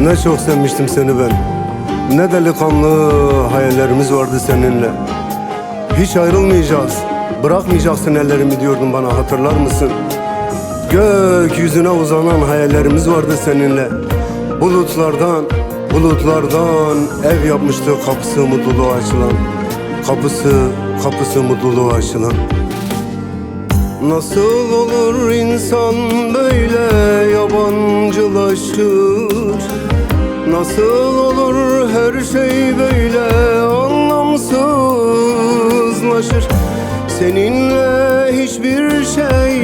Ne çok sevmiştim seni ben. Ne delikanlı hayallerimiz vardı seninle. Hiç ayrılmayacağız, bırakmayacaksın ellerimi diyordun bana, hatırlar mısın? Gökyüzüne uzanan hayallerimiz vardı seninle. Bulutlardan ev yapmıştı kapısı mutluluğa açılan. Kapısı mutluluğa açılan. Nasıl olur insan böyle yabancılaşır? Nasıl olur her şey böyle anlamsızlaşır? Seninle hiçbir şey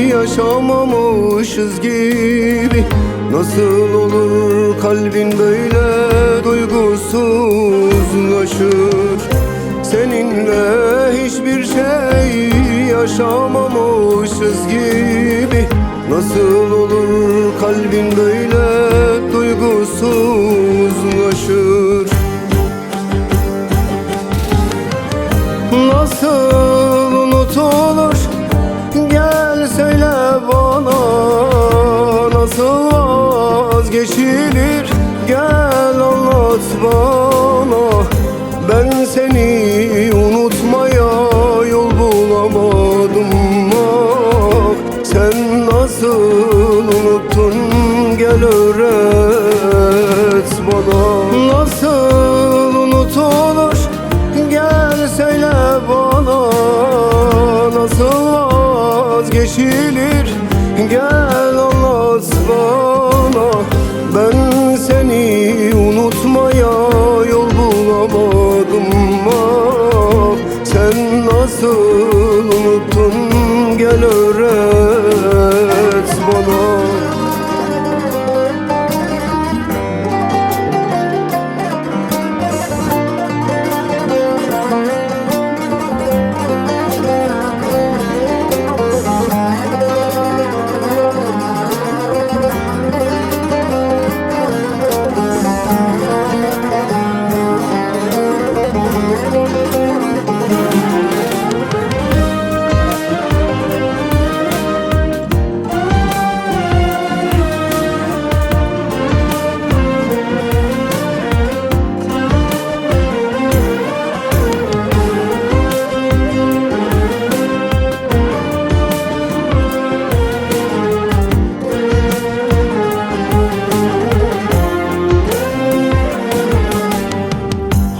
yaşamamışız gibi. Nasıl olur kalbin böyle duygusuzlaşır? Seninle hiçbir şey yaşamamışız gibi. Nasıl olur kalbin böyle duygusuzlaşır? Nasıl unutulur? Gel söyle bana. Nasıl vazgeçilir? Gel anlat bana. Ben seni unutmaya yol bulamadım. Ah, sen nasıl unuttun? Gel öğret bana. Nasıl unutulur? Gel söyle bana. Nasıl vazgeçilir? Gel anlat bana. Ben seni unutmaya yol bulamadım. Ah, sen nasıl unuttun? Gel öğret bana.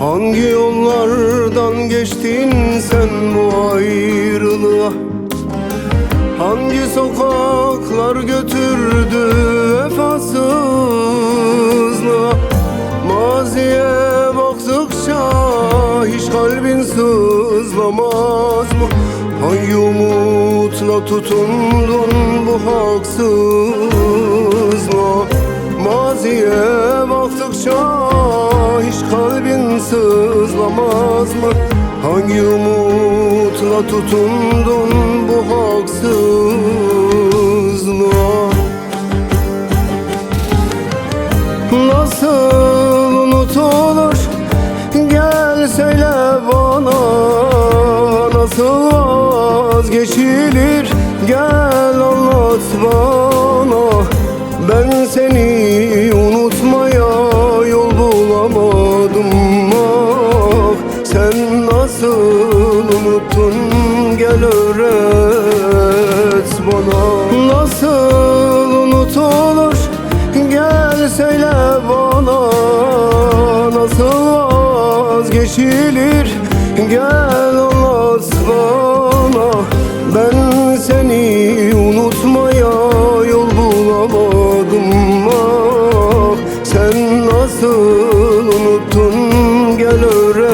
Hangi yollardan geçtin sen bu ayrılığa? Hangi sokaklar götürdü vefasızlığa? Maziye baktıkça hiç kalbin sızlamaz mı? Hangi umutla tutundun bu haksızlığa? Maziye baktıkça hiç kalbin sızlamaz mı? Hangi umutla tutundun bu haksızlığa? Nasıl unutulur? Gel söyle bana. Nasıl vazgeçilir? Gel anlat bana. Ben seni unutmaya yol bulamadım. Ah, sen nasıl unuttun? Gel öğret bana. Nasıl unutulur? Gel söyle bana. Nasıl vazgeçilir? Gel anlat bana. Ben seni unutmaya yol bulamadım. Ah, sen nasıl unuttun? Gel öğret